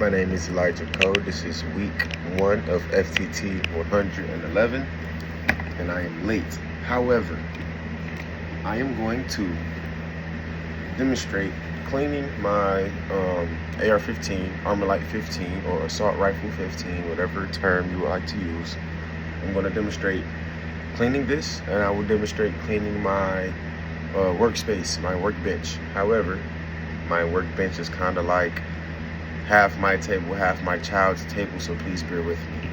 My name is Elijah Cole. This is week 1 of FTT111, and I am late. However, I am going to demonstrate cleaning my AR-15, Armalite 15, or Assault Rifle 15, whatever term you would like to use. I'm going to demonstrate cleaning this, and I will demonstrate cleaning my workspace, my workbench. However, my workbench is kind of like half my table, half my child's table, so please bear with me.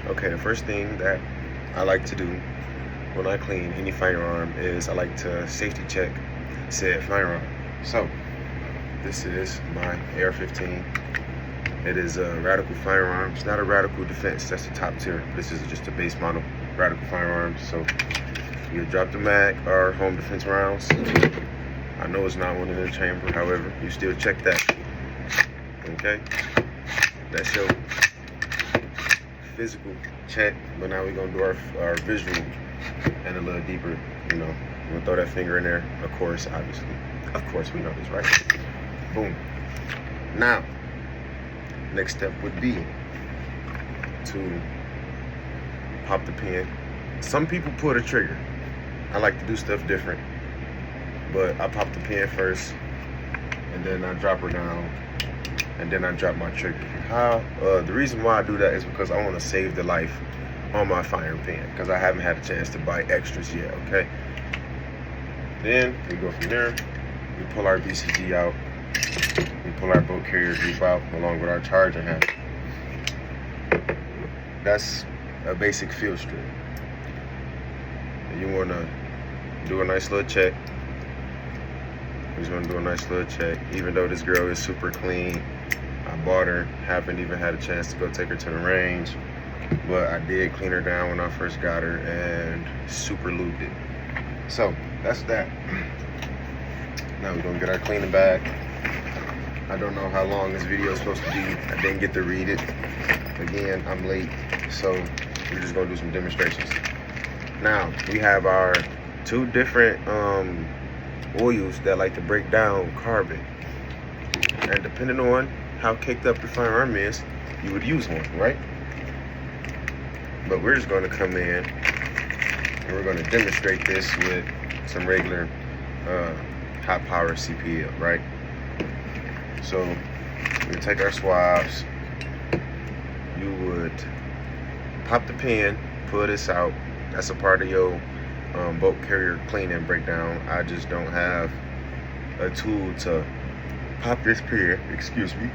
Okay, the first thing that I like to do when I clean any firearm is I like to safety check said firearm. So, this is my AR-15. It is a Radical firearm. It's not a Radical Defense, that's the top tier. This is just a base model Radical firearm. So, you drop the mag or home defense rounds. I know it's not one in the chamber, however, you still check that. Okay, that's your physical check, but now we're gonna do our visual and a little deeper. You know, we're gonna throw that finger in there. Of course, obviously, of course, we know this, right? Boom. Now, next step would be to pop the pin. Some people pull the trigger. I like to do stuff different, but I pop the pin first, and then I drop her down. And then I drop my trigger. The reason why I do that is because I want to save the life on my firing pin, because I haven't had a chance to buy extras yet, okay? Then we go from there, we pull our BCG out, we pull our bolt carrier group out along with our charging handle. That's a basic field strip. And you want to do a nice little check. We're just going to do a nice little check. Even though this girl is super clean, I bought her, haven't even had a chance to go take her to the range, but I did clean her down when I first got her and super lubed it. So that's that. Now we're gonna get our cleaning bag. I don't know how long this video is supposed to be. I didn't get to read it. Again, I'm late, so we're just gonna do some demonstrations. Now we have our two different oils that like to break down carbon, and depending on how caked up your firearm is, you would use one, right? But we're just going to come in and we're going to demonstrate this with some regular high power CPL, right? So we take our swabs. You would pop the pin, pull this out. That's a part of your bolt carrier clean and breakdown. I just don't have a tool to pop this pin, excuse me.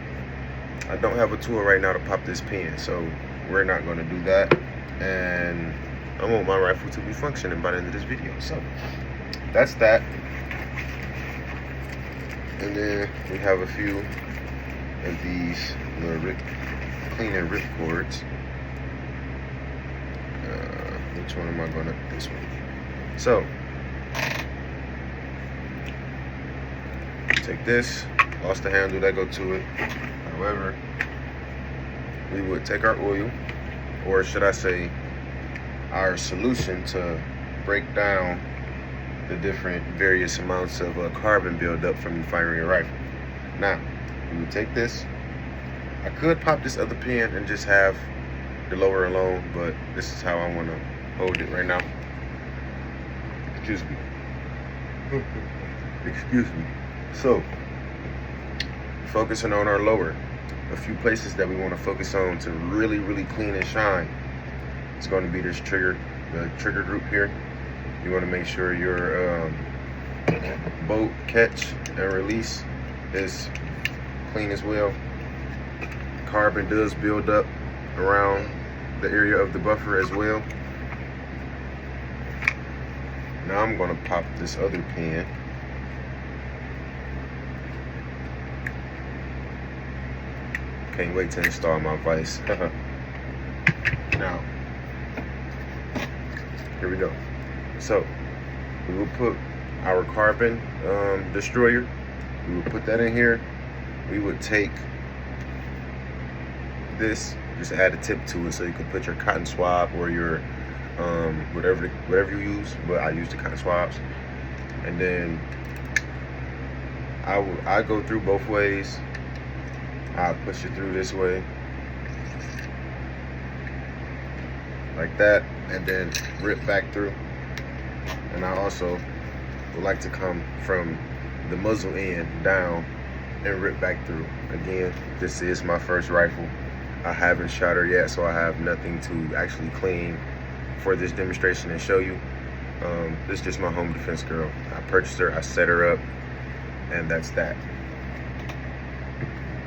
I don't have a tool right now to pop this pin, so we're not going to do that. And I want my rifle to be functioning by the end of this video. So that's that. And then we have a few of these little clean and rip cords. Which one am I going to? This one. So take this, lost the handle that go to it. However, we would take our oil, or should I say our solution to break down the different various amounts of carbon buildup from you firing your rifle. Now, we would take this. I could pop this other pin and just have the lower alone, but this is how I want to hold it right now. Excuse me. Excuse me. So, focusing on our lower, a few places that we want to focus on to really, really clean and shine. It's going to be this trigger, the trigger group here. You want to make sure your bolt catch and release is clean as well. Carbon does build up around the area of the buffer as well. Now I'm going to pop this other pin. Can't wait to install my vise. Now, here we go. So, we will put our carbon destroyer. We will put that in here. We would take this, just add a tip to it so you can put your cotton swab or your whatever you use, but I use the cotton swabs. And then I go through both ways. I'll push it through this way, like that, and then rip back through. And I also would like to come from the muzzle end down and rip back through. Again, this is my first rifle. I haven't shot her yet, so I have nothing to actually clean for this demonstration and show you. This is just my home defense girl. I purchased her, I set her up, and that's that.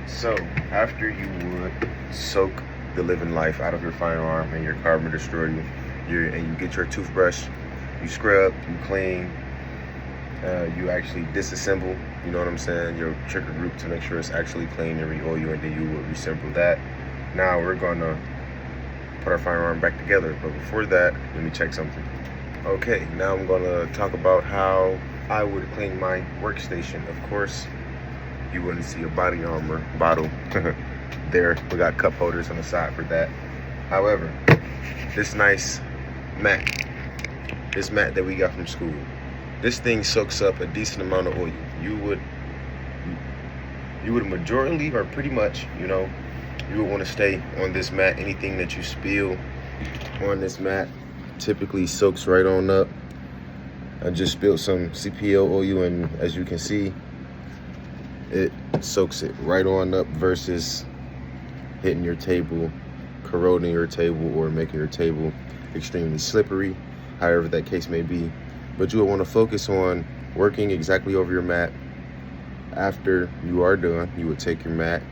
So after you would soak the living life out of your firearm and your carbon destroy you, and you get your toothbrush, you scrub, you clean, you actually disassemble, you know what I'm saying, your trigger group to make sure it's actually clean, and re-oil you, and then you would reassemble that. Now we're gonna put our firearm back together, but before that, let me check something. Okay, now I'm gonna talk about how I would clean my workstation. Of course, you wouldn't see a body armor bottle there. We got cup holders on the side for that. However, this nice mat, this mat that we got from school, this thing soaks up a decent amount of oil. You would majorly, or pretty much, you know, you would want to stay on this mat. Anything that you spill on this mat typically soaks right on up. I just spilled some CPO oil, and as you can see, it soaks it right on up versus hitting your table, corroding your table, or making your table extremely slippery, however that case may be. But you will want to focus on working exactly over your mat. After you are done, you would take your mat,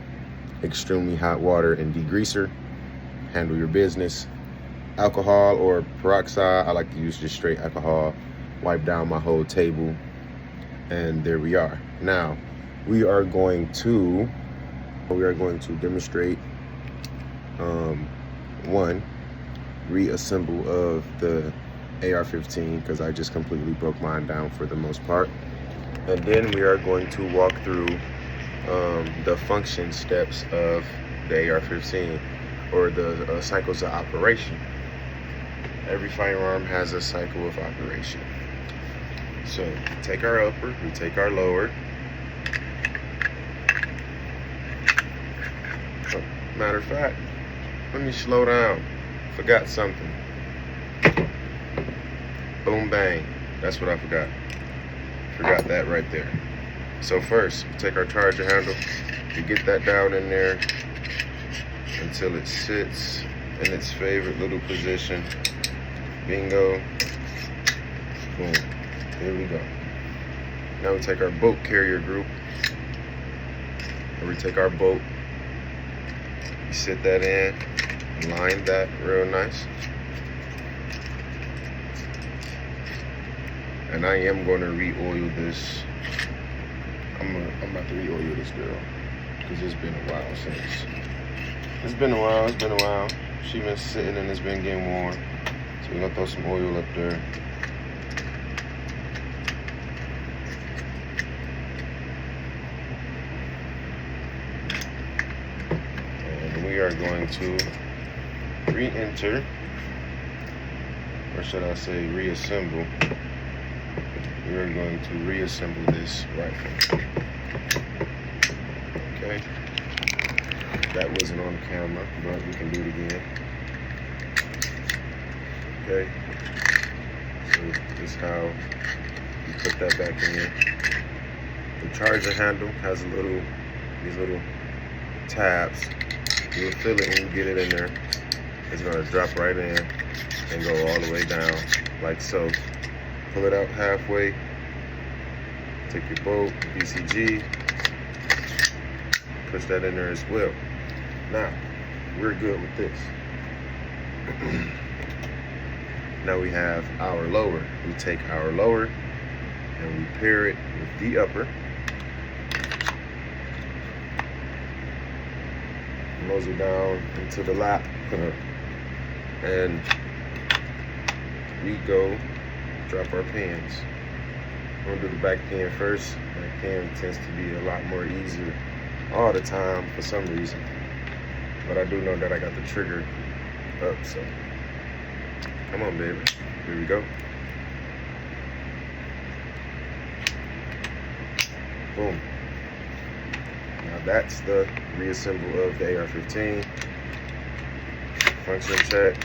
extremely hot water and degreaser, handle your business. Alcohol or peroxide, I like to use just straight alcohol, wipe down my whole table, and there we are. Now we are going to demonstrate one reassemble of the AR-15, because I just completely broke mine down for the most part, and then we are going to walk through the function steps of the AR-15, or the cycles of operation. Every firearm has a cycle of operation. So we take our upper, we take our lower. Matter of fact, let me slow down. Forgot something. Boom, bang. That's what I forgot. Forgot that right there. So first, we take our charger handle. We get that down in there until it sits in its favorite little position. Bingo. Boom. Here we go. Now we take our bolt carrier group, and we take our bolt. We sit that in, line that real nice. And I am going to re-oil this. I'm about to re-oil this girl, because it's been a while since. It's been a while. She been sitting and it's been getting warm. So we're gonna throw some oil up there. And we are going to re-enter, or should I say reassemble. We are going to reassemble this rifle. Okay. That wasn't on camera, but we can do it again. Okay. So this is how you put that back in. The charger handle has these little tabs. You'll feel it when you get it in there. It's gonna drop right in and go all the way down, like so. Pull it out halfway. Take your bolt, BCG, push that in there as well. Now, we're good with this. Now we have our lower. We take our lower and we pair it with the upper. Muzzle down into the lap. And we go drop our pins. I'm gonna do the back pin first. Back pin tends to be a lot more easier all the time for some reason. But I do know that I got the trigger up, so come on, baby. Here we go. Boom. Now that's the reassemble of the AR-15. Function check.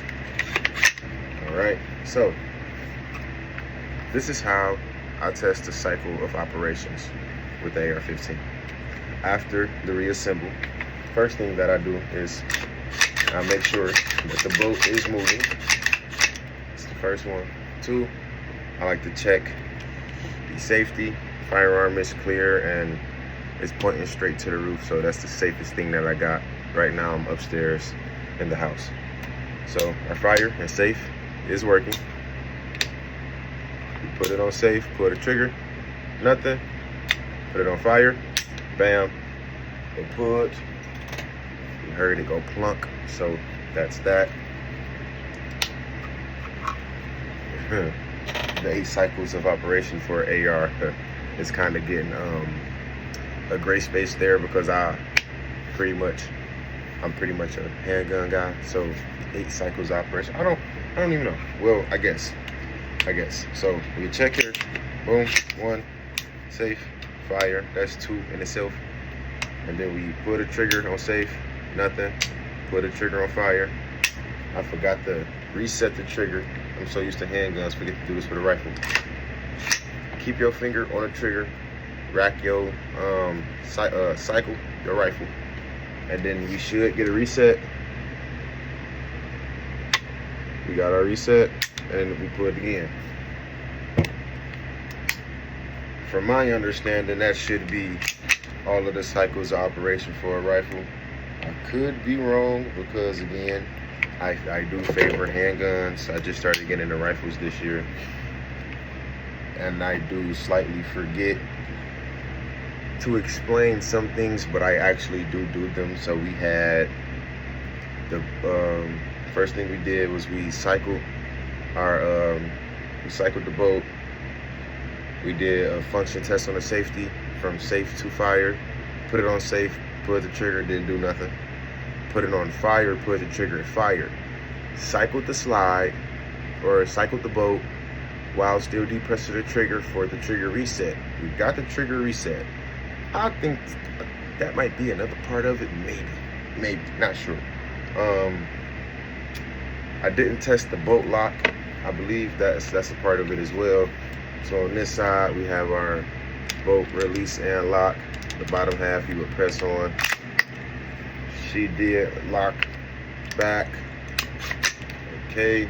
All right, so this is how I test the cycle of operations with the AR-15. After the reassemble, first thing that I do is I make sure that the bolt is moving. It's the first one. 2, I like to check the safety. Firearm is clear and it's pointing straight to the roof, so that's the safest thing that I got. Right now I'm upstairs in the house. So our fire and safe is working. We put it on safe, pull the trigger, nothing. Put it on fire, bam, it pulled. You heard it go plunk, so that's that. The 8 cycles of operation for AR is kind of getting a gray space there because I'm pretty much a handgun guy. So 8 cycles of operation. I don't even know. Well, I guess. So we check here. Boom. 1. Safe. Fire. That's 2 in itself. And then we pull the trigger on safe. Nothing. Pull the trigger on fire. I forgot to reset the trigger. I'm so used to handguns, forget to do this with a rifle. Keep your finger on the trigger. Rack your cycle your rifle, and then we should get a reset. We got our reset, and we put it again. From my understanding, that should be all of the cycles of operation for a rifle. I could be wrong because, again, I do favor handguns. I just started getting into rifles this year, and I do slightly forget to explain some things, but I actually do them. So we had the first thing we did was we cycled the bolt. We did a function test on the safety from safe to fire. Put it on safe, pulled the trigger, didn't do nothing. Put it on fire, pulled the trigger, and fired. Cycled the slide, or cycled the bolt while still depressing the trigger for the trigger reset. We got the trigger reset. I think that might be another part of it, maybe, not sure. I didn't test the bolt lock. I believe that's a part of it as well. So on this side, we have our bolt release and lock. The bottom half you would press on. She did lock back. Okay,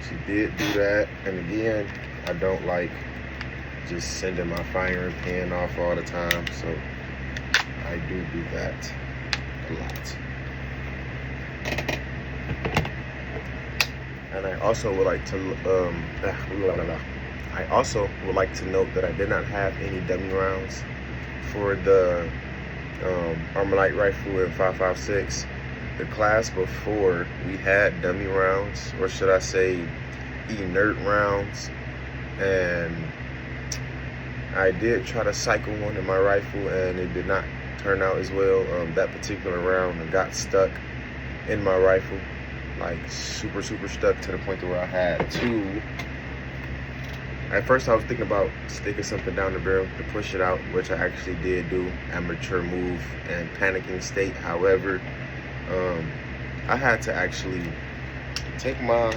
she did do that. And again, I don't like just sending my firing pin off all the time, so I do that a lot. And I also would like to note that I did not have any dummy rounds for the Armalite rifle in 5.56. The class before, we had dummy rounds, or should I say inert rounds, and I did try to cycle one in my rifle and it did not turn out as well. That particular round got stuck in my rifle, like super stuck, to the point where I had to. At first I was thinking about sticking something down the barrel to push it out, which I actually did do. Amateur move and panicking state. However, I had to actually take my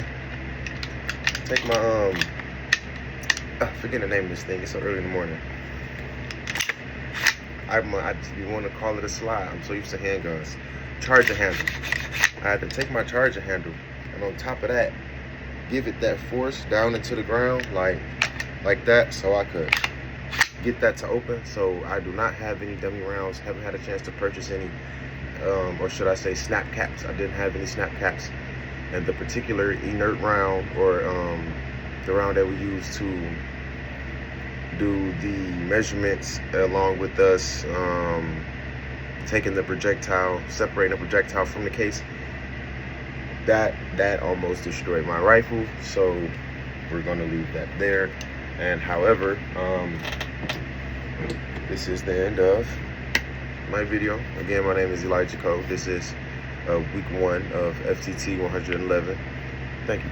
I forget the name of this thing. It's so early in the morning. I just want to call it a slide. I'm so used to handguns. Charger handle. I had to take my charger handle, and on top of that, give it that force down into the ground, like that, so I could get that to open. So I do not have any dummy rounds. Haven't had a chance to purchase any, or should I say snap caps. I didn't have any snap caps. And the particular inert round, or the round that we use to do the measurements, along with us taking the projectile, separating the projectile from the case, that almost destroyed my rifle. So we're gonna leave that there. And however, this is the end of my video. Again, my name is Elijah Cole. This is week 1 of FTT 111. Thank you.